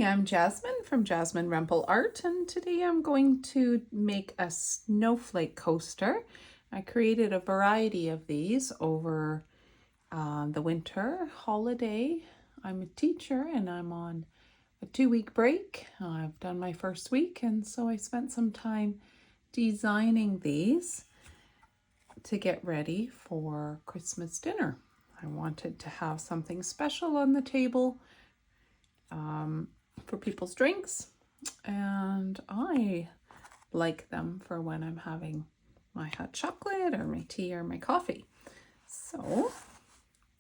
I'm Jasmine from Jasmine Rempel Art, and today I'm going to make a snowflake coaster. I created a variety of these over the winter holiday. I'm a teacher and I'm on a 2-week break. I've done my first week, and so I spent some time designing these to get ready for Christmas dinner. I wanted to have something special on the table for people's drinks, and I like them for when I'm having my hot chocolate or my tea or my coffee. So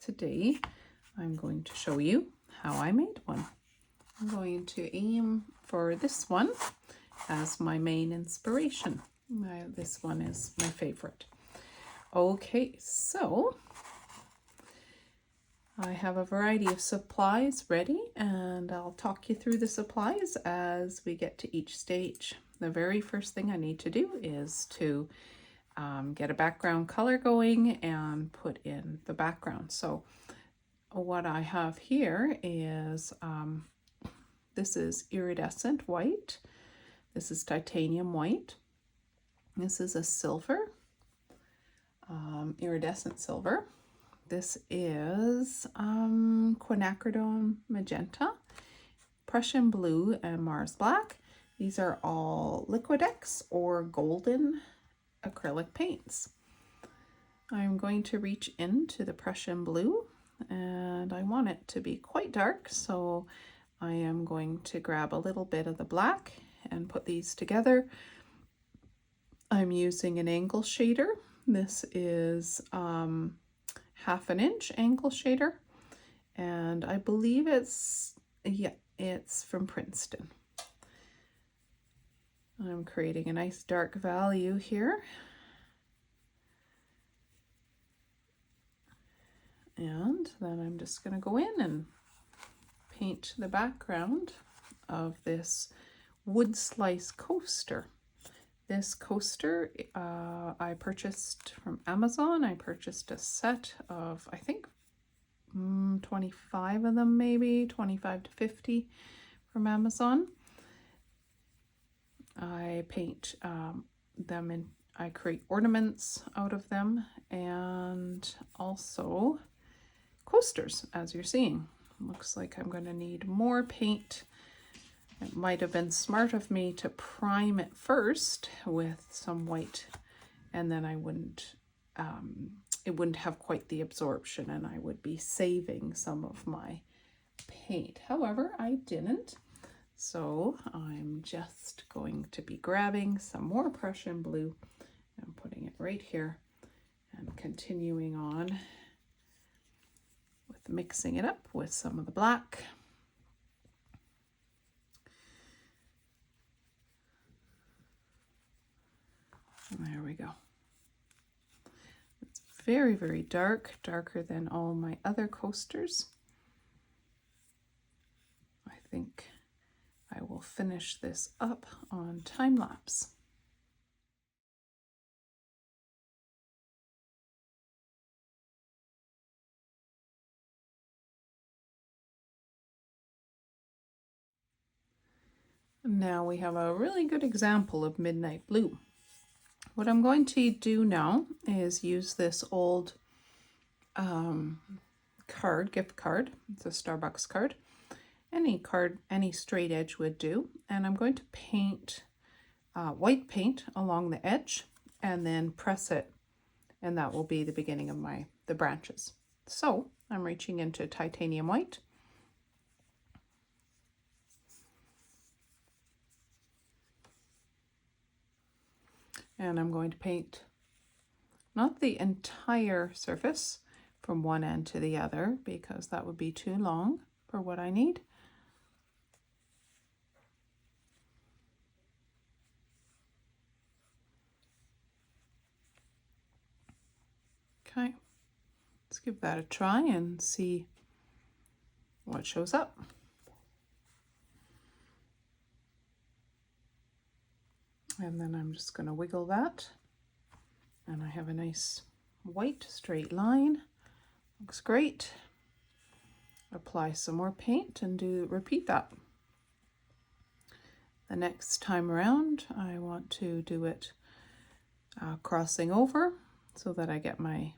today I'm going to show you how I made one. I'm going to aim for this one as my main inspiration. This one is my favorite. Okay, so I have a variety of supplies ready, and I'll talk you through the supplies as we get to each stage. The very first thing I need to do is to get a background color going and put in the background. So what I have here is, this is iridescent white, this is titanium white, this is a silver, iridescent silver. This is quinacridone magenta, Prussian blue, and Mars black. These are all Liquidex or golden acrylic paints. I'm going to reach into the Prussian blue, and I want it to be quite dark, so I am going to grab a little bit of the black and put these together. I'm using an angle shader. This is 1/2 inch angle shader, and I believe it's from Princeton. I'm creating a nice dark value here, and then I'm just going to go in and paint the background of this wood slice coaster. This coaster I purchased from Amazon. I purchased a set of, I think, 25 of them, maybe 25 to 50 from Amazon. I paint them in, I create ornaments out of them, and also coasters, as you're seeing. Looks like I'm going to need more paint. It might have been smart of me to prime it first with some white, and then I wouldn't, it wouldn't have quite the absorption, and I would be saving some of my paint. However, I didn't. So I'm just going to be grabbing some more Prussian blue and putting it right here and continuing on with mixing it up with some of the black. There we go. It's very, very dark, darker than all my other coasters. I think I will finish this up on time lapse. Now we have a really good example of midnight blue. What I'm going to do now is use this old gift card. It's a Starbucks card. Any card, any straight edge would do. And I'm going to paint white paint along the edge and then press it. And that will be the beginning of the branches. So I'm reaching into titanium white. And I'm going to paint not the entire surface from one end to the other, because that would be too long for what I need. Okay, let's give that a try and see what shows up. And then I'm just going to wiggle that, and I have a nice white straight line. Looks great. Apply some more paint and repeat that. The next time around, I want to do it crossing over so that I get my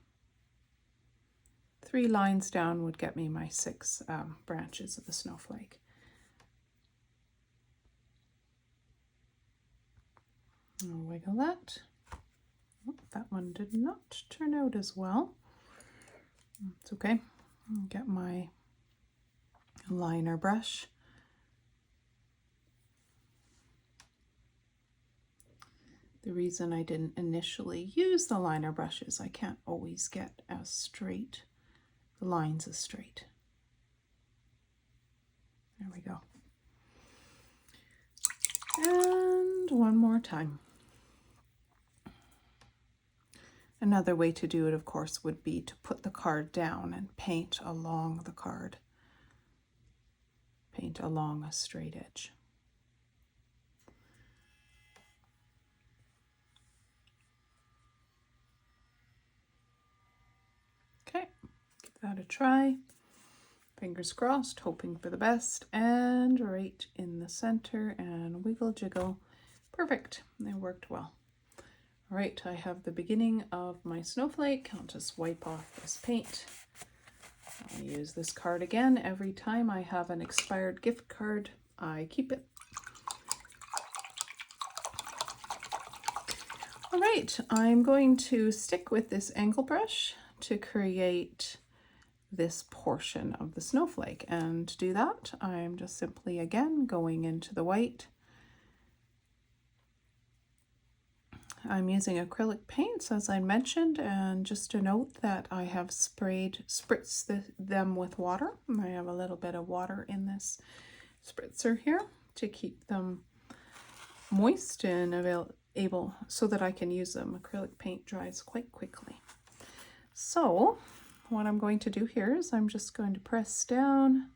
3 lines down would get me my 6 branches of the snowflake. I'll wiggle that. Oh, that one did not turn out as well. It's okay. I'll get my liner brush. The reason I didn't initially use the liner brush is I can't always get as straight, the lines as straight. There we go. And one more time. Another way to do it, of course, would be to put the card down and paint along the card. Paint along a straight edge. Okay, give that a try. Fingers crossed, hoping for the best. And right in the center and wiggle jiggle. Perfect, it worked well. All right, I have the beginning of my snowflake. I'll just wipe off this paint. I'll use this card again. Every time I have an expired gift card, I keep it. All right, I'm going to stick with this angle brush to create this portion of the snowflake. And to do that, I'm just simply, again, going into the white. I'm using acrylic paints, as I mentioned, and just to note that I have spritzed them with water. I have a little bit of water in this spritzer here to keep them moist and able so that I can use them. Acrylic paint dries quite quickly. So what I'm going to do here is I'm just going to press down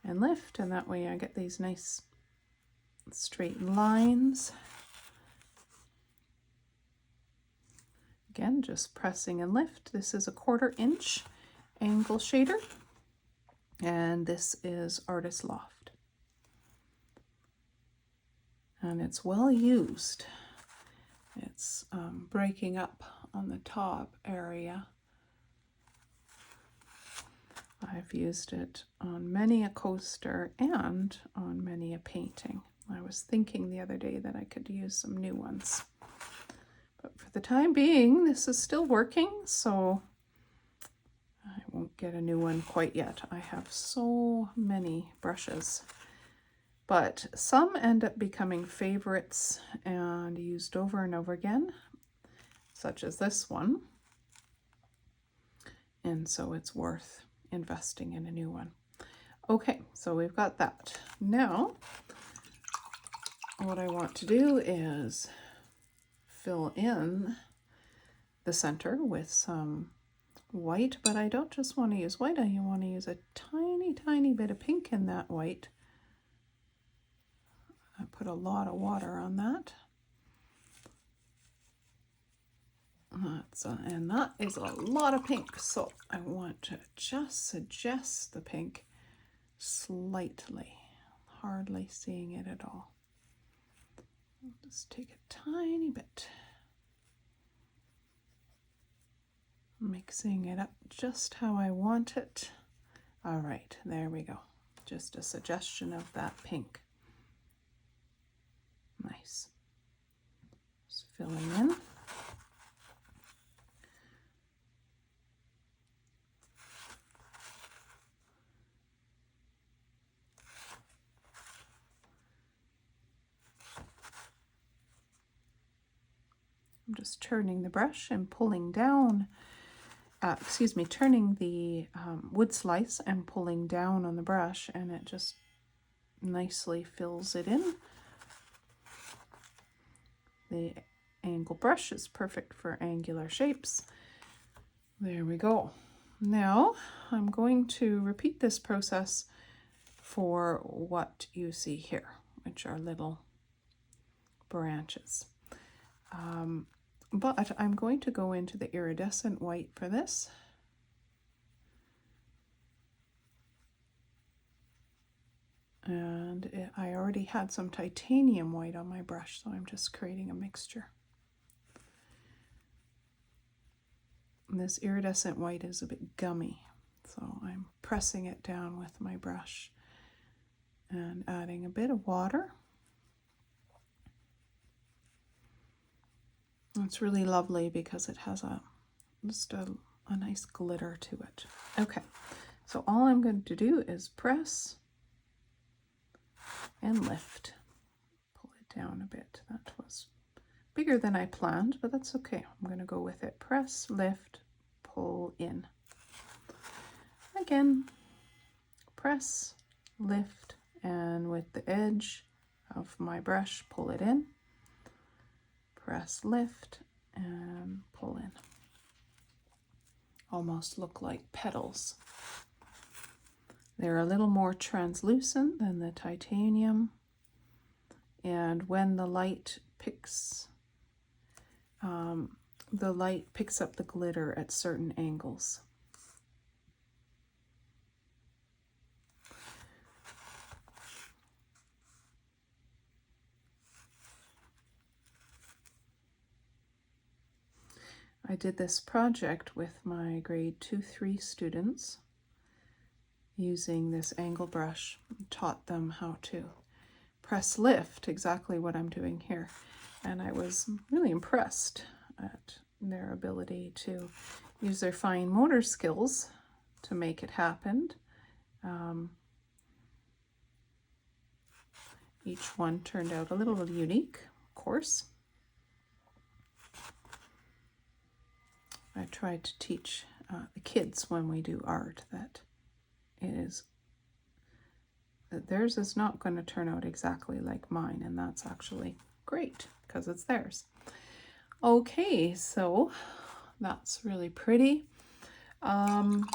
and lift, and that way I get these nice straight lines. Again, just pressing and lift. This is a 1/4 inch angle shader, and this is Artist Loft. And it's well used. It's breaking up on the top area. I've used it on many a coaster and on many a painting. I was thinking the other day that I could use some new ones. But for the time being, this is still working, so I won't get a new one quite yet. I have so many brushes, but some end up becoming favorites and used over and over again, such as this one. And so it's worth investing in a new one. Okay, so we've got that. Now, what I want to do is fill in the center with some white, but I don't just want to use white. I want to use a tiny bit of pink in that white. I put a lot of water on that. And that is a lot of pink, so I want to just suggest the pink slightly, hardly seeing it at all. I'll just take a tiny bit, mixing it up just how I want it. All right, there we go. Just a suggestion of that pink. Nice. Just filling in. I'm just turning the brush and pulling down, turning the wood slice and pulling down on the brush, and it just nicely fills it in. The angle brush is perfect for angular shapes. There we go. Now I'm going to repeat this process for what you see here, which are little branches. But I'm going to go into the iridescent white for this. And I already had some titanium white on my brush, so I'm just creating a mixture. And this iridescent white is a bit gummy, so I'm pressing it down with my brush and adding a bit of water. It's really lovely because it has just a nice glitter to it. Okay, so all I'm going to do is press and lift. Pull it down a bit. That was bigger than I planned, but that's okay. I'm going to go with it. Press, lift, pull in. Again, press, lift, and with the edge of my brush, pull it in. Press, lift, and pull in. Almost look like petals. They're a little more translucent than the titanium, and when the light picks up the glitter at certain angles. I did this project with my grade 2-3 students using this angle brush. Taught them how to press lift, exactly what I'm doing here. And I was really impressed at their ability to use their fine motor skills to make it happen. Each one turned out a little unique, of course. I try to teach the kids when we do art that theirs is not going to turn out exactly like mine, and that's actually great because it's theirs. Okay, so that's really pretty. Now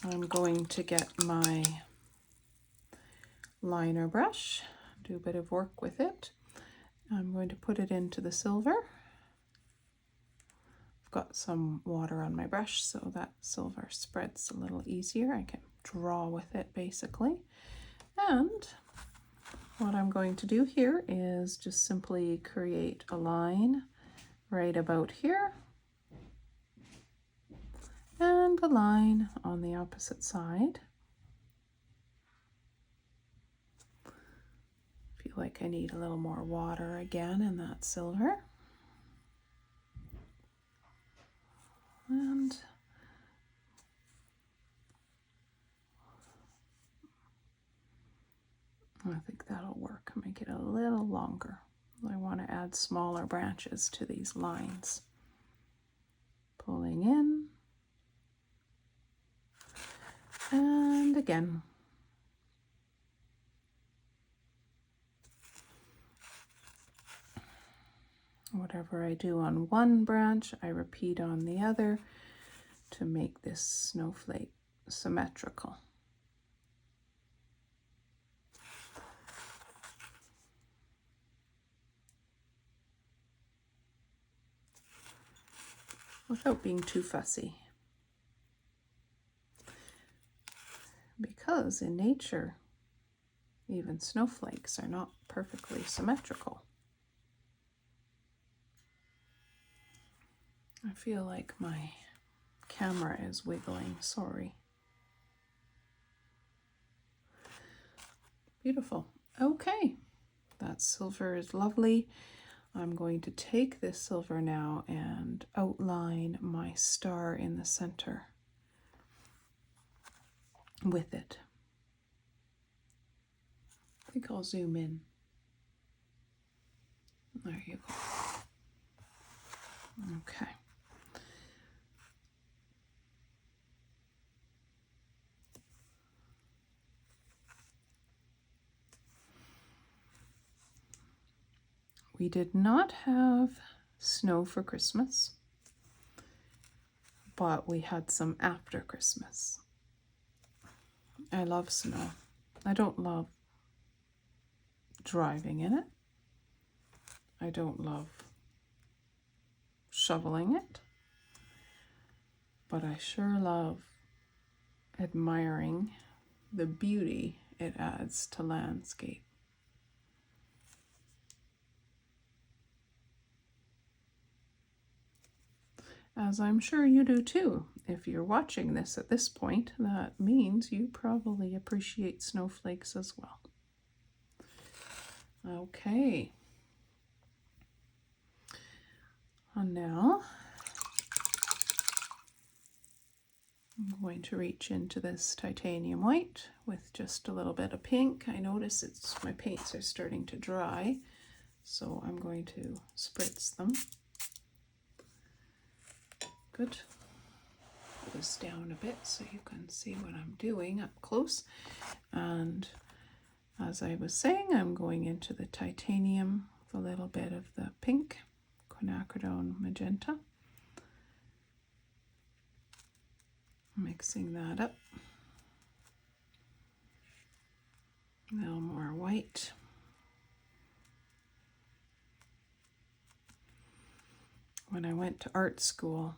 I'm going to get my liner brush, do a bit of work with it. I'm going to put it into the silver. I've got some water on my brush so that silver spreads a little easier. I can draw with it basically. And what I'm going to do here is just simply create a line right about here and a line on the opposite side. Feel like I need a little more water again in that silver. And I think that'll work. Make it a little longer. I want to add smaller branches to these lines. Pulling in. And again. Whatever I do on one branch, I repeat on the other to make this snowflake symmetrical. Without being too fussy. Because in nature, even snowflakes are not perfectly symmetrical. I feel like my camera is wiggling, sorry. Beautiful. Okay, that silver is lovely. I'm going to take this silver now and outline my star in the center with it. I think I'll zoom in. There you go. Okay. We did not have snow for Christmas, but we had some after Christmas. I love snow. I don't love driving in it. I don't love shoveling it. but I sure love admiring the beauty it adds to landscape. As I'm sure you do too. If you're watching this at this point, that means you probably appreciate snowflakes as well. Okay. And now I'm going to reach into this titanium white with just a little bit of pink. I notice my paints are starting to dry, so I'm going to spritz them. Good. Put this down a bit so you can see what I'm doing up close. And as I was saying, I'm going into the titanium with a little bit of the pink, quinacridone magenta. Mixing that up. A little more white. When I went to art school,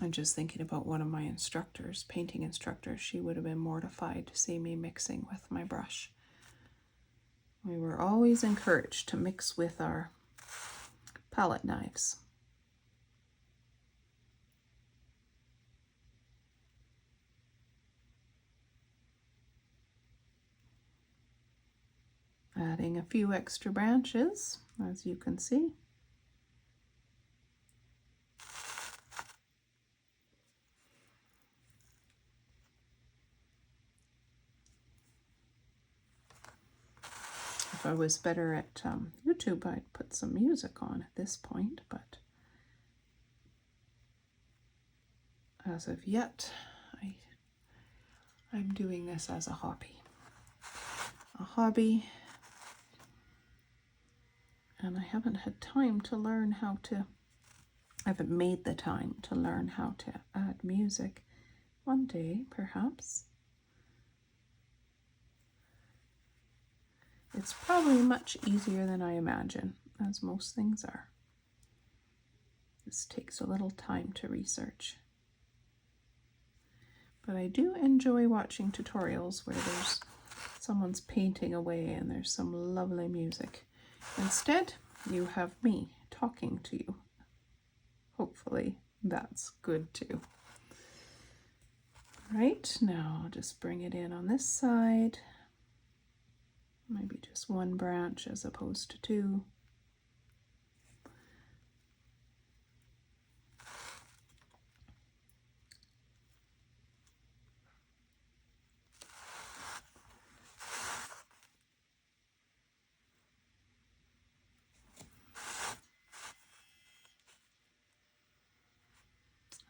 I'm just thinking about one of my instructors, painting instructors. She would have been mortified to see me mixing with my brush. We were always encouraged to mix with our palette knives. Adding a few extra branches, as you can see. If I was better at YouTube, I'd put some music on at this point, but as of yet, I'm doing this as a hobby. And I haven't had time to learn how to, I haven't made the time to learn how to add music. One day, perhaps. It's probably much easier than I imagine, as most things are. This takes a little time to research. But I do enjoy watching tutorials where someone's painting away and there's some lovely music. Instead, you have me talking to you. Hopefully that's good too. Right, now I'll just bring it in on this side. Maybe just one branch as opposed to two.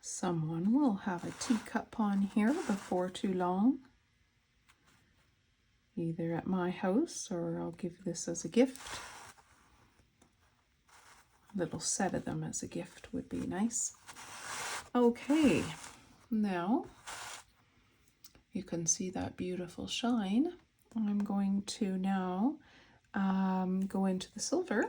Someone will have a teacup on here before too long. Either at my house or I'll give this as a gift. A little set of them as a gift would be nice. Okay, now you can see that beautiful shine. I'm going to now go into the silver.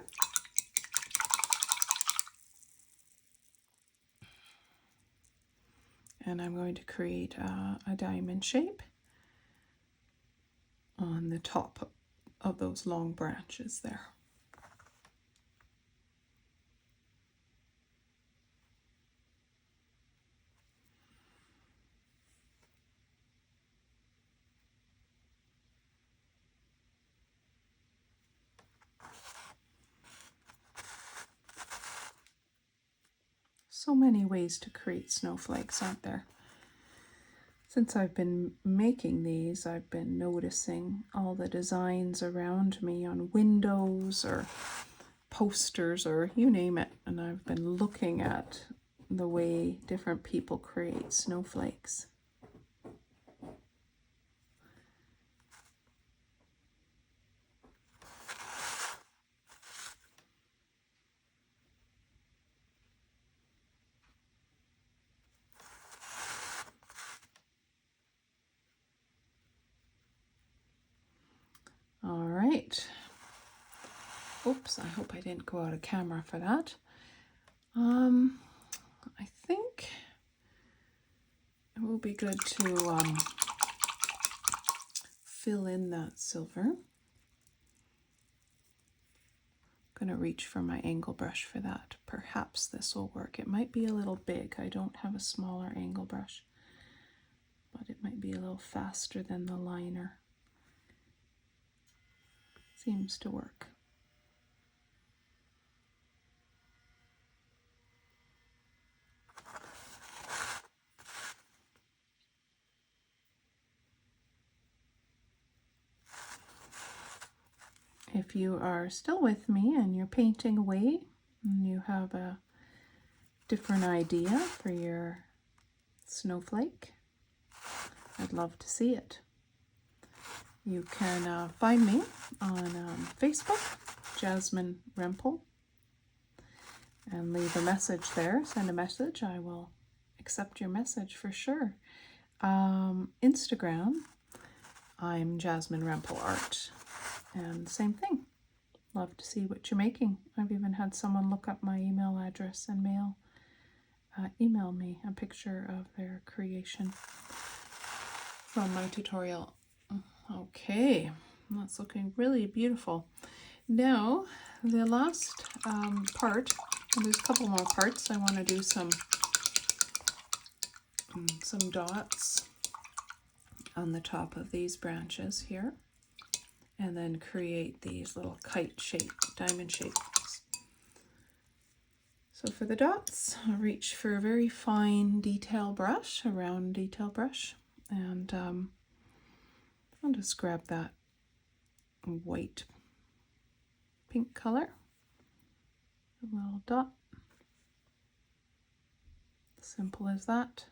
And I'm going to create a diamond shape on the top of those long branches there. So many ways to create snowflakes, aren't there? Since I've been making these, I've been noticing all the designs around me on windows or posters or you name it. And I've been looking at the way different people create snowflakes. All right. Oops, I hope I didn't go out of camera for that. I think be good to fill in that silver. I'm going to reach for my angle brush for that. Perhaps this will work. It might be a little big. I don't have a smaller angle brush, but it might be a little faster than the liner. Seems to work. If you are still with me and you're painting away and you have a different idea for your snowflake, I'd love to see it. You can find me on Facebook, Jasmine Rempel, and leave a message there. Send a message. I will accept your message for sure. Instagram, I'm Jasmine Rempel Art. And same thing. Love to see what you're making. I've even had someone look up my email address and email me a picture of their creation from my tutorial. Okay, that's looking really beautiful. Now, the last part, there's a couple more parts. I want to do some dots on the top of these branches here, and then create these little kite shape, diamond shapes. So for the dots, I'll reach for a very fine detail brush, a round detail brush, and I'll just grab that white pink color, a little dot, simple as that.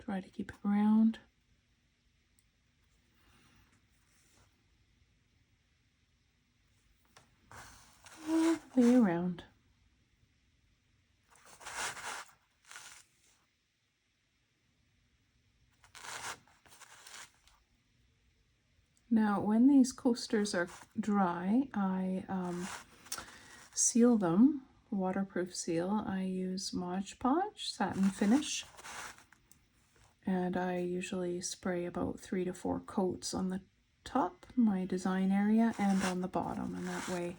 Try to keep it round. All the way around. Now, when these coasters are dry, I seal them, waterproof seal. I use Mod Podge Satin Finish, and I usually spray about 3 to 4 coats on the top, my design area, and on the bottom, and that way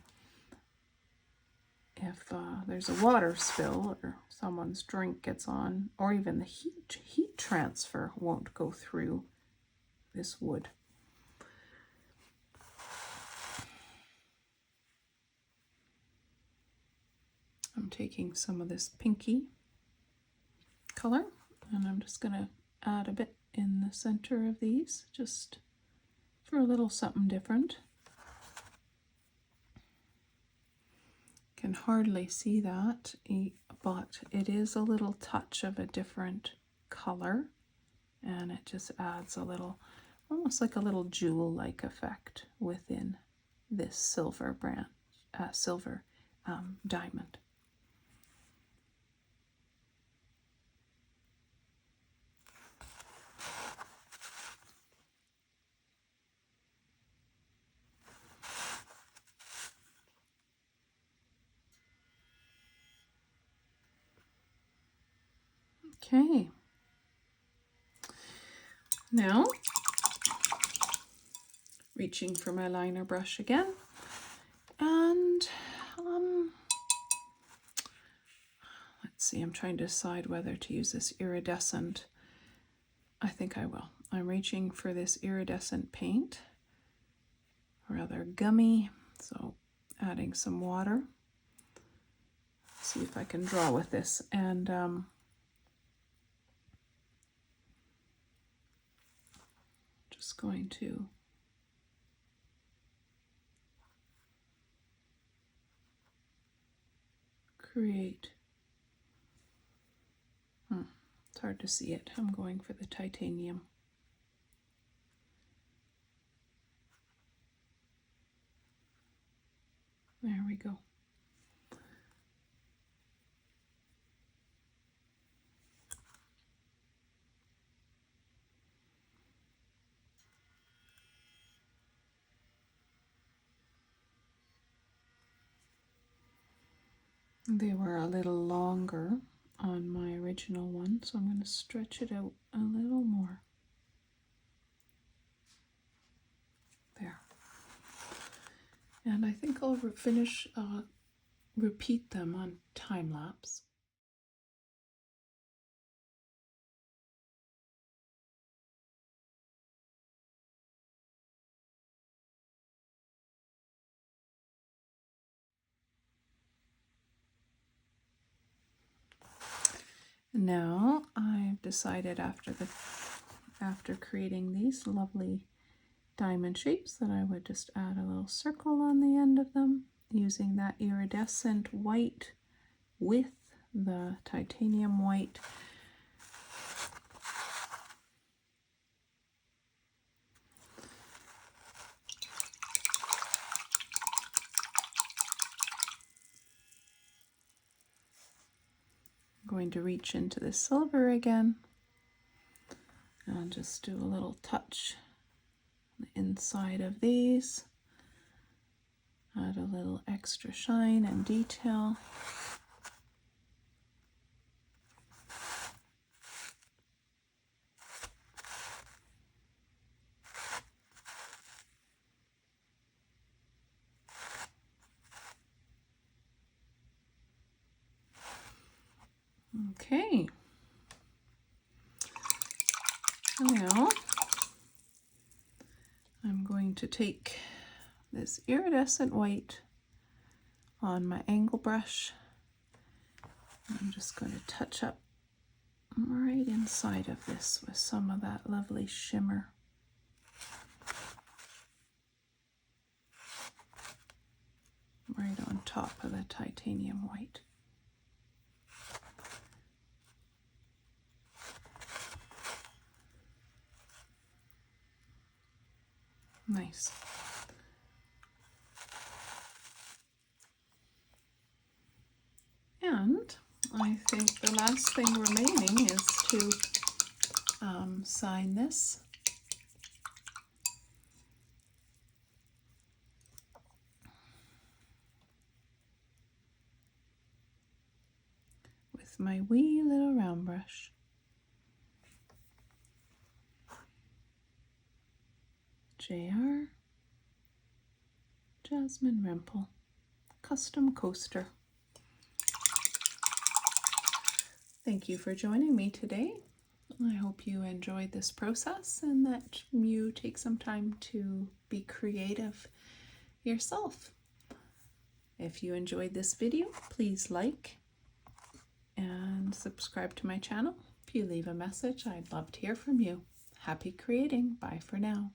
if there's a water spill or someone's drink gets on, or even the heat transfer won't go through this wood. I'm taking some of this pinky color, and I'm just going to add a bit in the center of these, just for a little something different. Can hardly see that, but it is a little touch of a different color, and it just adds a little, almost like a little jewel-like effect within this silver diamond. Okay, now reaching for my liner brush again, and let's see, I'm trying to decide whether to use this iridescent. I think I will. I'm reaching for this iridescent paint, rather gummy, so adding some water. See if I can draw with this, and just going to create, it's hard to see it. I'm going for the titanium. There we go. They were a little longer on my original original one, so I'm going to stretch it out a little more. There. And I think I'll repeat them on time lapse. Now I've decided after creating these lovely diamond shapes that I would just add a little circle on the end of them using that iridescent white with the titanium white. I'm going to reach into the silver again and just do a little touch on the inside of these. Add a little extra shine and detail. Okay. Now I'm going to take this iridescent white on my angle brush. I'm just going to touch up right inside of this with some of that lovely shimmer. Right on top of the titanium white. Nice. And I think the last thing remaining is to sign this. With my wee little round brush. JR Jasmine Rimple Custom Coaster. Thank you for joining me today. I hope you enjoyed this process and that you take some time to be creative yourself. If you enjoyed this video, please like and subscribe to my channel. If you leave a message, I'd love to hear from you. Happy creating. Bye for now.